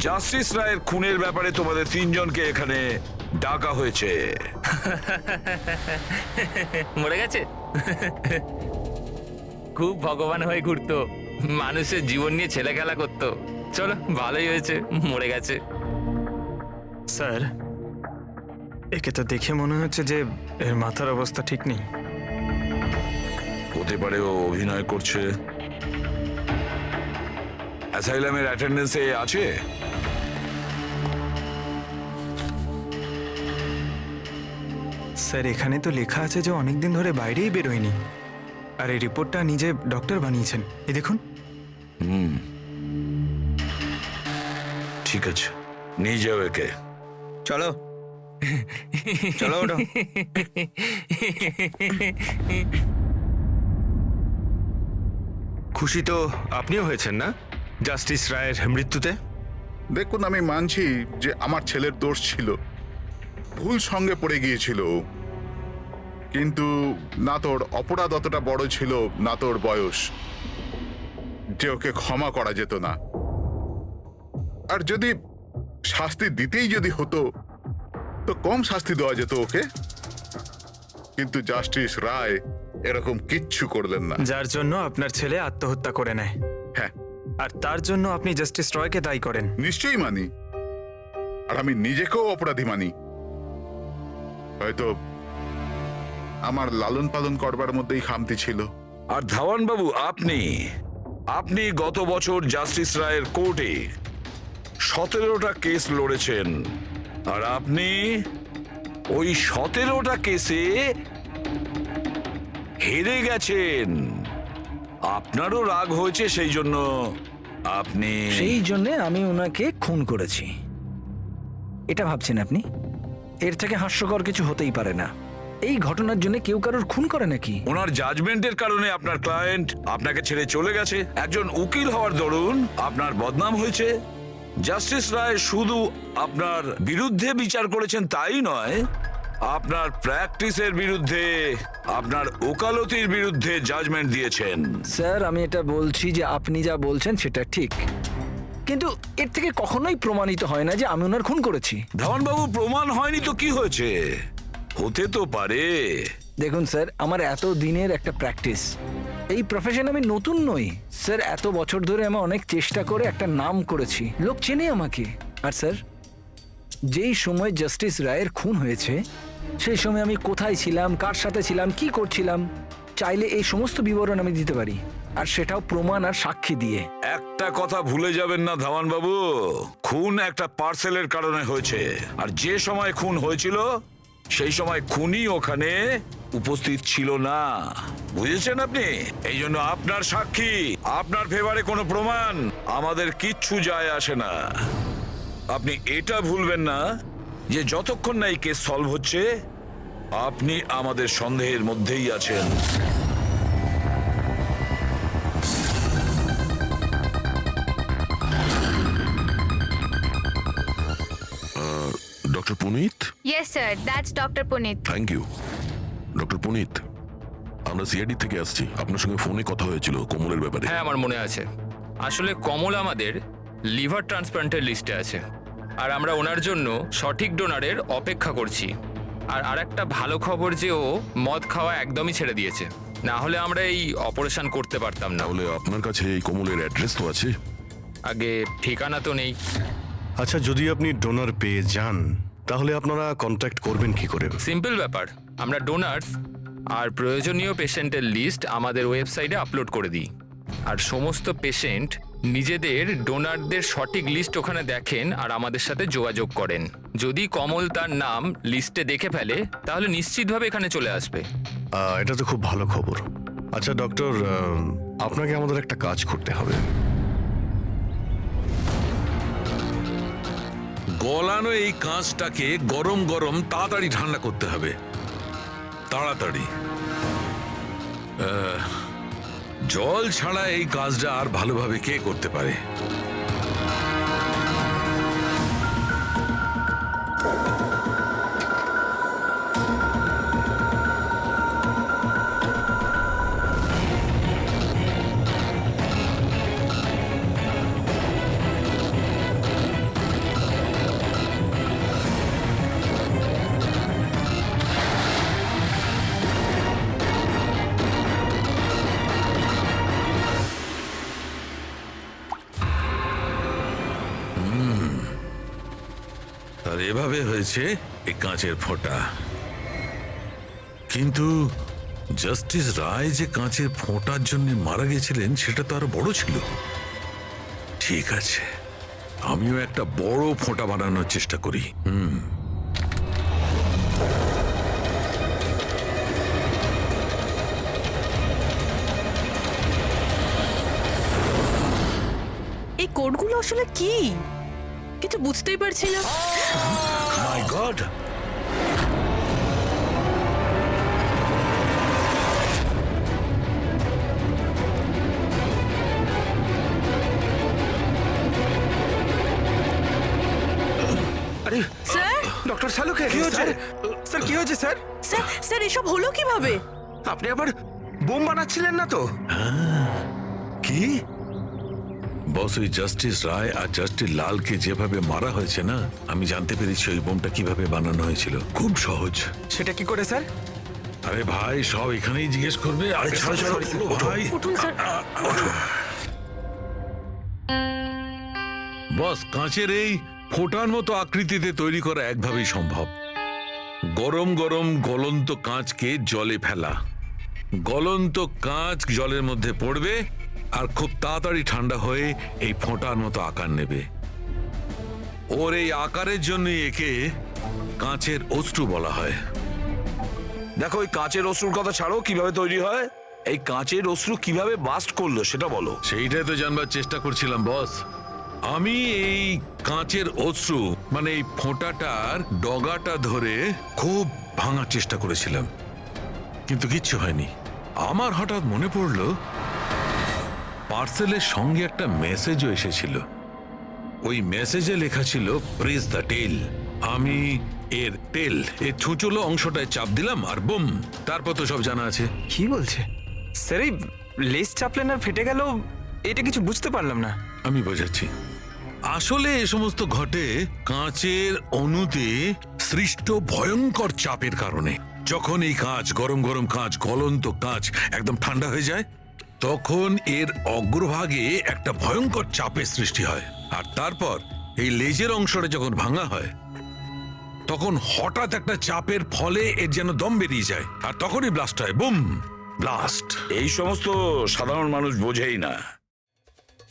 জাস্টিস রায়ের খুনের ব্যাপারে তোমাদের তিনজনকে এখানে ডাকা হয়েছে। মরে গেছে? খুব ভগবান হয়ে ঘুরতো, মানুষের জীবন নিয়ে ছেলে খেলা করতো। চলো, ভালোই হয়েছে মরে গেছে। স্যার, একে তো দেখে মনে হচ্ছে যে এর মাথার অবস্থা ঠিক নেই। হতে পারে ও অভিনয় করছে। অ্যাসাইলামের অ্যাটেন্ডেন্সে আছে? স্যার, এখানে তো লেখা আছে যে অনেকদিন ধরে বাইরেই বেরোয়নি, আর এই রিপোর্টটা নিজে ডক্টর বানিয়েছেন। এই দেখুন। ঠিক আছে, নিয়ে যাও একে। চলো চলো, ওঠো। খুশি তো আপনিও হয়েছেন না জাস্টিস রায়ের মৃত্যুতে? দেখুন, আমি মানছি যে আমার ছেলের দোষ ছিল, ভুল সঙ্গে পড়ে গিয়েছিল, কিন্তু না তোর অপরাধ অতটা বড় ছিল, না তোর বয়স, যে ওকে ক্ষমা করা যেত না। আর যদি শাস্তি দিতেই যদি হতো তো কম শাস্তি দেওয়া যেত ওকে, কিন্তু জাস্টিস রায় এরকম কিচ্ছু করলেন না। যার জন্য আপনার ছেলে আত্মহত্যা করে নেয়। হ্যাঁ, আর তার জন্য আপনি জাস্টিস রয়কে দায়ী করেন। নিশ্চয়ই মানি, আর আমি নিজেকেও অপরাধী মানি। হয়তো আমার লালন পালন করবার মধ্যেই খামতি ছিল। আর ধাওয়ান বাবু, আপনি গত বছর জাস্টিস রায়ের কোর্টে 17টা কেস লড়েছেন, আর আপনি ওই 17টা কেসে হেরে গেছেন। আপনারও রাগ হয়েছে, সেই জন্য আপনি আমি ওনাকে খুন করেছি, এটা ভাবছেন আপনি? এর থেকে হাস্যকর কিছু হতেই পারে না। এই ঘটনার জন্য কেউ কারোর খুন করে নাকি? ওনার জাজমেন্টের কারণে আপনার ক্লায়েন্ট আপনাকে ছেড়ে চলে গেছে। একজন উকিল হওয়ার দরুন আপনার বদনাম হয়েছে। জাস্টিস রায় শুধু আপনার বিরুদ্ধে বিচার করেছেন তাই নয়, আপনার প্র্যাকটিসের বিরুদ্ধে, আপনার ওকালতির বিরুদ্ধে জাজমেন্ট দিয়েছেন। স্যার, আমি এটা বলছি যে আপনি যা বলছেন সেটা ঠিক, কিন্তু এর থেকে কখনোই প্রমাণিত হয় না যে আমি ওনার খুন করেছি। ধাওয়ানবাবু, প্রমাণ হয়নি তো কি হয়েছে? হতে তো পারে। দেখুন স্যার, আমার এত দিনের একটা প্র্যাকটিস, এই প্রফেশনে আমি নতুন নই স্যার। এত বছর ধরে আমি অনেক চেষ্টা করে একটা নাম করেছি, লোক চেনে আমাকে। আর স্যার, যেই সময় জাস্টিস রায়ের খুন হয়েছে সেই সময় আমি কোথায় ছিলাম, কার সাথে ছিলাম, কি করছিলাম, চাইলে এই সমস্ত বিবরণ আমি দিতে পারি, আর সেটাও প্রমাণ আর সাক্ষী দিয়ে। একটা কথা ভুলে যাবেন না ধাওয়ানবাবু, খুন একটা পার্সেলের কারণে হয়েছে, আর যে সময় খুন হয়েছিল সেই সময় খুনি ওখানে উপস্থিত ছিল না। বুঝেছেন আপনি? এই জন্য আপনার সাক্ষী, আপনার ফেভারে কোনো প্রমাণ আমাদের কিচ্ছু যায় আসে না। আপনি এটা ভুলবেন না যে যতক্ষণ না এই কেস সলভ হচ্ছে আপনি আমাদের সন্দেহের মধ্যেই আছেন। Doctor Punit? Yes sir, that's doctor Punit. Thank you. Doctor Punit, আমরা সিআইডি থেকে আসছি। আপনার সঙ্গে ফোনে কথা হয়েছিল কমলের ব্যাপারে। হ্যাঁ, আমার মনে আছে। আসলে কমল আমাদের লিভার ট্রান্সপ্লান্টের লিস্টে আছে, আর আমরা ওনার জন্য সঠিক ডোনারের অপেক্ষা করছি। আর আরেকটা ভালো খবর যে ও মদ খাওয়া একদমই ছেড়ে দিয়েছে, না হলে আমরা এই অপারেশন করতে পারতাম না। তাহলে আপনার কাছে এই কমলের অ্যাড্রেস তো আছে? আগে ঠিকানা তো নেই। আচ্ছা, যদি আপনি ডোনার পেয়ে যান তাহলে আপনারা কন্ট্যাক্ট করবেন কি করে? সিম্পল ব্যাপার, আমরা ডোনার্স আর প্রয়োজনীয় পেশেন্টের লিস্ট আমাদের ওয়েবসাইটে আপলোড করে দিই, আর সমস্ত পেশেন্ট নিজেদের ডোনারদের সঠিক লিস্ট ওখানে দেখেন আর আমাদের সাথে যোগাযোগ করেন। যদি কমল তার নাম লিস্টে দেখে ফেলে তাহলে নিশ্চিতভাবে এখানে চলে আসবে। এটা তো খুব ভালো খবর। আচ্ছা ডক্টর, আপনাকে আমাদের একটা কাজ করতে হবে। গলানো এই কাঁচটাকে গরম গরম তাড়াতাড়ি ঠান্ডা করতে হবে, তাড়াতাড়ি। জল ছাড়া এই কাজটা আর ভালোভাবে কে করতে পারে? আর এভাবে হয়েছে এই কাঁচের ফোঁটা। কিন্তু জাস্টিস রায় যে কাঁচের ফোঁটার জন্য মারা গেছিলেন সেটা তো আরো বড় ছিল। ঠিক আছে, আমিও একটা বড় ফোঁটা বানানোর চেষ্টা করি। এই কোডগুলো আসলে কি কিছু বুঝতেই পারছি না। মাই গড! আরে স্যার ডক্টর শালুকে কি হয়েছে স্যার? কি হয়েছে স্যার? স্যার স্যার এসব হলো কিভাবে? আপনি আবার বোম বানাচ্ছিলেন না তো? কি বস, ওই জাস্টিস রায় আর জাস্টিস লালকে যেভাবে মারা হয়েছে না, আমি জানতে পেরেছি ওই বোমটা কিভাবে বানানো হয়েছিল। খুব সহজ। সেটা কি করে স্যার? আরে ভাই, সব এখানেই জিজ্ঞেস করবে। আরে ছাড়ো ছাড়ো ভাই। উঠুন স্যার। বস, কাঁচের এই ফোঁটার মতো আকৃতিতে তৈরি করা একভাবেই সম্ভব। গরম গরম গলন্ত কাঁচকে জলে ফেলা, গলন্ত কাঁচ জলের মধ্যে পড়বে আর খুব তাড়াতাড়ি ঠান্ডা হয়ে এই ফোঁটার মতো আকার নেবে। ওর এই আকারের জন্য একে কাঁচের অশ্রু বলা হয়। দেখো, ওই কাঁচের অশ্রুর কথা ছাড়ো, কিভাবে তৈরি হয়? এই কাঁচের অশ্রু কিভাবে বাস্ট করলো সেটা বলো। সেইটাই তো জানবার চেষ্টা করছিলাম বস। আমি এই কাঁচের অশ্রু মানে এই ফোঁটাটার ডগাটা ধরে খুব ভাঙার চেষ্টা করেছিলাম, কিন্তু কিচ্ছু হয়নি। আমার হঠাৎ মনে পড়লো পার্সেলের সঙ্গে একটা মেসেজও এসেছিল। ওই মেসেজে লেখা ছিল প্রেস দ্য টেল। আমি এর টেল, এর ছুঁচলো অংশটায় চাপ দিলাম আর বুম, তারপর তো সব জানা আছে। কি বলছে স্যার? এই লেস চাপলেন আর ফেটে গেল, এটা কিছু বুঝতে পারলাম না। আমি বোঝাচ্ছি। আসলে এ সমস্ত ঘটে কাঁচের অণুতে সৃষ্ট ভয়ঙ্কর চাপের কারণে। যখন এই কাঁচ, গরম গরম কাঁচ, গলন্ত কাঁচ একদম ঠান্ডা হয়ে যায়, তখন এর অগ্রভাগে একটা ভয়ঙ্কর চাপের সৃষ্টি হয়। আর তারপর এই লেজের অংশটা যখন ভাঙা হয়, তখন হঠাৎ একটা চাপের ফলে এর যেন দম বেরিয়ে যায়, আর তখনই ব্লাস্ট হয়। Broom, blast. এই সমস্ত সাধারণ মানুষ বোঝেই না।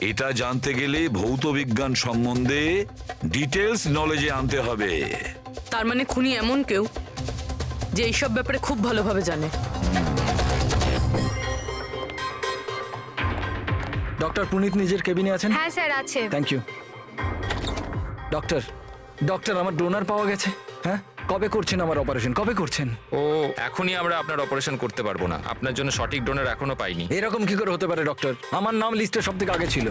এটা জানতে গেলে ভৌত বিজ্ঞান সম্বন্ধে ডিটেলস নলেজে আনতে হবে। তার মানে খুনি এমন কেউ যে এইসব ব্যাপারে খুব ভালোভাবে জানে। ডক্টর পুনিত নিজের কেবিনে আছেন? হ্যাঁ স্যার, আছে। Thank you. ডক্টর, ডক্টর, আমার ডোনার পাওয়া গেছে। হ্যাঁ, কবে করছেন আমার অপারেশন? কবে করছেন? ও এখনই আমরা আপনার অপারেশন করতে পারবো না, আপনার জন্য সঠিক ডোনার এখনো পাইনি। এরকম কি করে হতে পারে ডক্টর? আমার নাম লিস্টে সব থেকে আগে ছিল।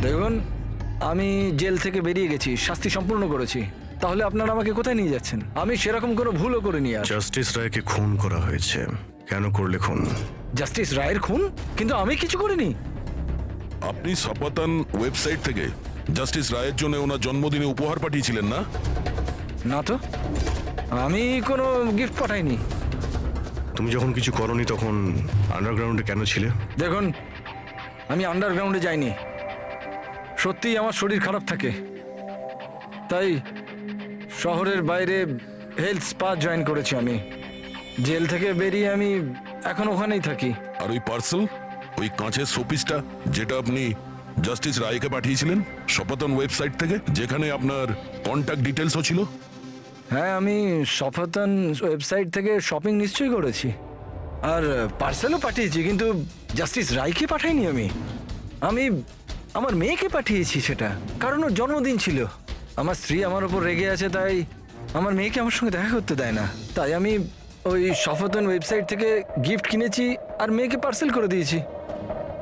দেখুন, আমি জেল থেকে বেরিয়ে গেছি, শাস্তি সম্পূর্ণ করেছি। তাহলে আপনারা আমাকে কোথায় নিয়ে যাচ্ছেন? আমি সেরকম কোনো ভুলও করিনি। আর জাস্টিস রায়কে খুন করা হয়েছে। কেন করলে খুন? জাস্টিস রায়ের খুন? কিন্তু আমি কিছু করিনি। আপনি সপাতান ওয়েবসাইট থেকে জাস্টিস রায়ের জন্য ওনার জন্মদিনে উপহার পাঠিয়েছিলেন না? না তো, আমি কোনো গিফট পাঠাইনি। তুমি যখন কিছু করনি তখন আন্ডারগ্রাউন্ডে কেন ছিলে? দেখুন, আমি আন্ডারগ্রাউন্ডে যাইনি। সত্যিই আমার শরীর খারাপ থাকে, তাই শহরের বাইরে হেলথ স্পা জয়েন করেছি আমি। জেল থেকে বেরিয়ে আমি এখন ওখানেই থাকি। আর ওই পার্সেল, ওই কাঁচের শোপিসটা যেটা আপনি জাস্টিস রায়কে পাঠিয়েছিলেন সপাতন ওয়েবসাইট থেকে, যেখানে আপনার কন্ট্যাক্ট ডিটেলসও ছিল? হ্যাঁ, আমি সফাতন ওয়েবসাইট থেকে শপিং নিশ্চয়ই করেছি, আর পার্সেলও পাঠিয়েছি, কিন্তু জাস্টিস রায়কে পাঠাইনি। আমি আমার মেয়েকে পাঠিয়েছি সেটা, কারণ ওর জন্মদিন ছিল। আমার স্ত্রী আমার ওপর রেগে আছে, তাই আমার মেয়েকে আমার সঙ্গে দেখা করতে দেয় না। তাই আমি ওই সফাতন ওয়েবসাইট থেকে গিফট কিনেছি আর মেয়েকে পার্সেল করে দিয়েছি।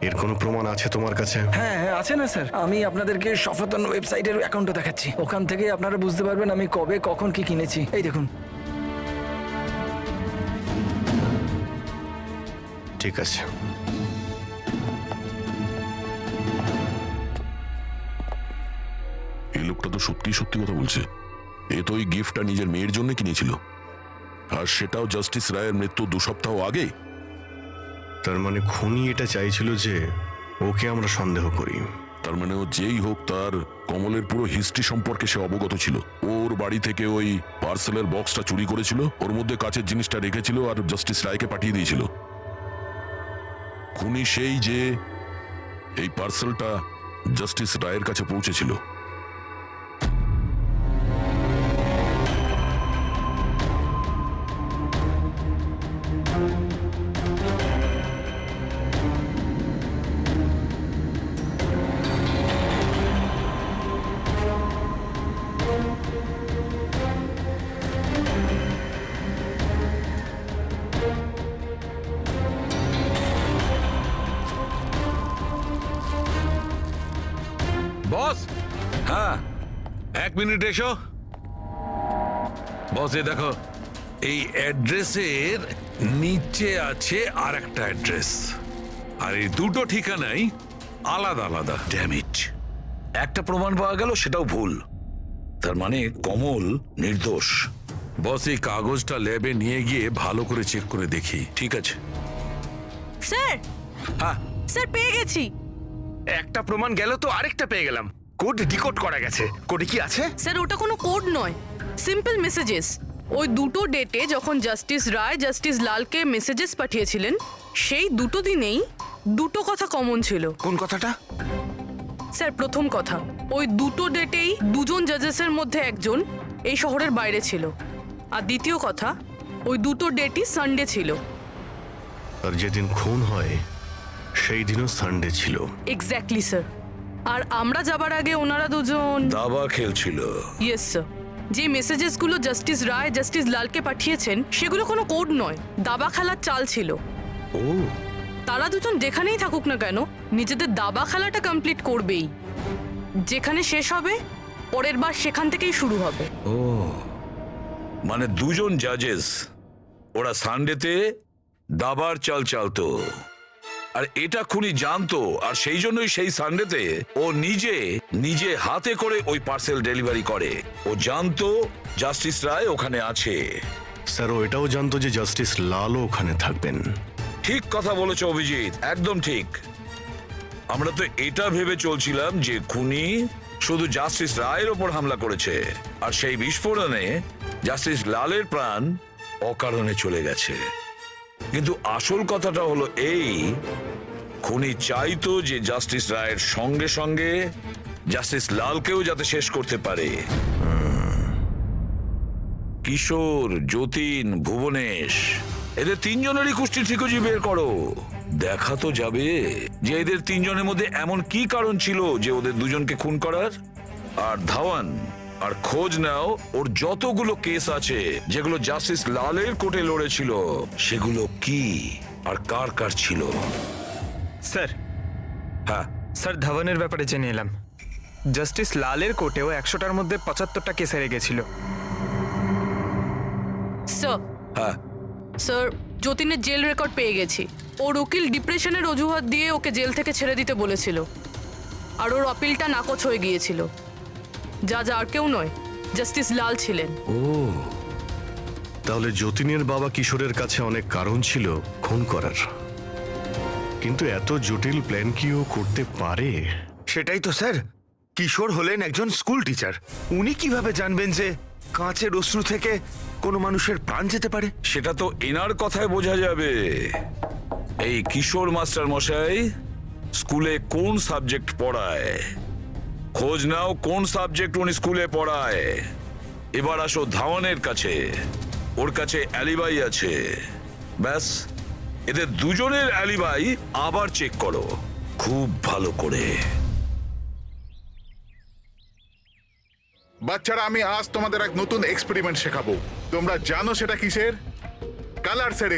এর কোনো প্রমাণ আছে তোমার কাছে? হ্যাঁ হ্যাঁ, আছে না স্যার। আমি আপনাদেরকে সফাতন ওয়েবসাইটের অ্যাকাউন্টটা দেখাচ্ছি, ওখান থেকে আপনারা বুঝতে পারবেন আমি কবে কখন কি কিনেছি। এই দেখুন। ঠিক আছে। এই লোকটা তো সত্যি সত্যি কথা বলছে। এ তো ওই গিফটটা নিজের মেয়ের জন্য কিনেছিল, আর সেটাও জাস্টিস রায়ের মৃত্যু 2 সপ্তাহ আগে। তার মানে খুনি এটা চাইছিল যে ওকে আমরা সন্দেহ করি। তার মানে ও যেই হোক, তার কমলের পুরো হিস্ট্রি সম্পর্কে সে অবগত ছিল। ওর বাড়ি থেকে ওই পার্সেলের বক্সটা চুরি করেছিল, ওর মধ্যে কাচের জিনিসটা রেখেছিল আর জাস্টিস রায়কে পাঠিয়ে দিয়েছিল। খুনি সেই যে এই পার্সেলটা জাস্টিস রায়ের কাছে পৌঁছেছিল। বস, হ্যাঁ, 1 মিনিট এসো। বস, এই দেখো, এই অ্যাড্রেসের নিচে আছে আর একটা অ্যাড্রেস, আর এই দুটো ঠিকানাই আলাদা আলাদা। ড্যামিট, একটা প্রমাণ পাওয়া গেল, সেটাও ভুল। তার মানে কমল নির্দোষ। বস, এই কাগজটা ল্যাবে নিয়ে গিয়ে ভালো করে চেক করে দেখি। ঠিক আছে। স্যার, হ্যাঁ, স্যার পেয়ে গেছি। একটা প্রমাণ গেল তো আরেকটা পেয়ে গেলাম। কোড ডিকোড করা গেছে। কোডে কি আছে? স্যার ওটা কোনো কোড নয়, সিম্পল মেসেজেস। ওই দুটো ডেটে যখন জাস্টিস রায় জাস্টিস লালকে মেসেজেস পাঠিয়েছিলেন, সেই দুটো দিনেই দুটো কথা কমন ছিল। কোন কথাটা? স্যার প্রথম কথা, ওই দুটো ডেটেই দুজন জাজেসের মধ্যে একজন এই শহরের বাইরে ছিল। আর দ্বিতীয় কথা, ওই দুটো ডেটই সানডে ছিল। আর যেদিন খুন হয় সেই দিনও সানডে ছিল। Exactly sir. আর আমরা যাবার আগে ওনারা দুজন দাবা খেলছিল। Yes sir. যে মেসেজেসগুলো জাস্টিস রায় জাস্টিস লালকে পাঠিয়েছেন সেগুলো কোনো কোড নয়, দাবা খেলার চাল ছিল। ও, তারা দুজন যেখানেই থাকুক না কেন নিজেদের দাবা খেলাটা কমপ্লিট করবেই। যেখানে শেষ হবে পরের বার সেখান থেকেই শুরু হবে। ও, মানে দুজন জাজেস, ওরা সানডেতে দাবার চাল চালতো, আর এটা খুনি জানতো, আর সেই জন্যই সেই সানডেতে ও নিজে হাতে করে ওই পার্সেল ডেলিভারি করে। ও জানতো জাস্টিস রায় ওখানে আছে। স্যার ও এটাও জানতো যে জাস্টিস লালও ওখানে থাকবেন। ঠিক কথা বলেছ অভিজিৎ, একদম ঠিক। আমরা তো এটা ভেবে চলছিলাম যে খুনি শুধু জাস্টিস রায়ের ওপর হামলা করেছে, আর সেই বিস্ফোরণে জাস্টিস লালের প্রাণ অকারণে চলে গেছে। কিন্তু আসল কথাটা হলো এই, খুনি চাইতো যে জাস্টিস রায়ের সঙ্গে সঙ্গে জাস্টিস লালকেও যাতে শেষ করতে পারে। কিশোর, যতীন, ভুবনেশ, এদের 3 জনেরই কুষ্টি ঠিকুজি বের করো। দেখা তো যাবে যে এদের 3 জনের মধ্যে এমন কি কারণ ছিল যে ওদের দুজনকে খুন করার। আর ধাওয়ান আর খোঁজ নাও ওর যতগুলো কেস আছে যেগুলো জাস্টিস লালের কোর্টে লড়েছিল, সেগুলো কি আর কার কার ছিল। স্যার, হ্যাঁ, স্যার ধাওয়ানের ব্যাপারে জেনে এলাম। জাস্টিস লালের কোর্টেও 100টার মধ্যে 75টা কেস হেরে গেছিল। স্যার, হ্যাঁ, স্যার যতীনের জেল রেকর্ড পেয়ে গেছি। ওর উকিল ডিপ্রেশনের অজুহাত দিয়ে ওকে জেল থেকে ছেড়ে দিতে বলেছিল, আর ওর আপিলটা নাকচ হয়ে গিয়েছিল। যা আর কেউ নয়, জাস্টিস লাল ছিলেন। ও, তাহলে যতীনের বাবা কিশোরের কাছে অনেক কারণ ছিল খুন করার, কিন্তু এত জটিল প্ল্যান কি ও করতে পারে? সেটাই তো স্যার, কিশোর হলেন একজন স্কুল টিচার। উনি কিভাবে জানবেন যে কাঁচের অশ্রু থেকে কোনো মানুষের প্রাণ যেতে পারে? সেটা তো এনার কথায় বোঝা যাবে। এই কিশোর মাস্টার মশাই স্কুলে কোন সাবজেক্ট পড়ায়, খোঁজ নাও কোন সাবজেক্ট উনি স্কুলে পড়ায়। এবার আসো ধাওয়ানের কাছে, ওর কাছে অ্যালিবাই আছে। ব্যাস, এদের দুজনের অ্যালিবাই আবার চেক করো খুব ভালো করে। বাচ্চারা, আমি আজ তোমাদের এক নতুন এক্সপেরিমেন্ট শেখাবো। তোমরা জানো সেটা কিসের? কালার্সের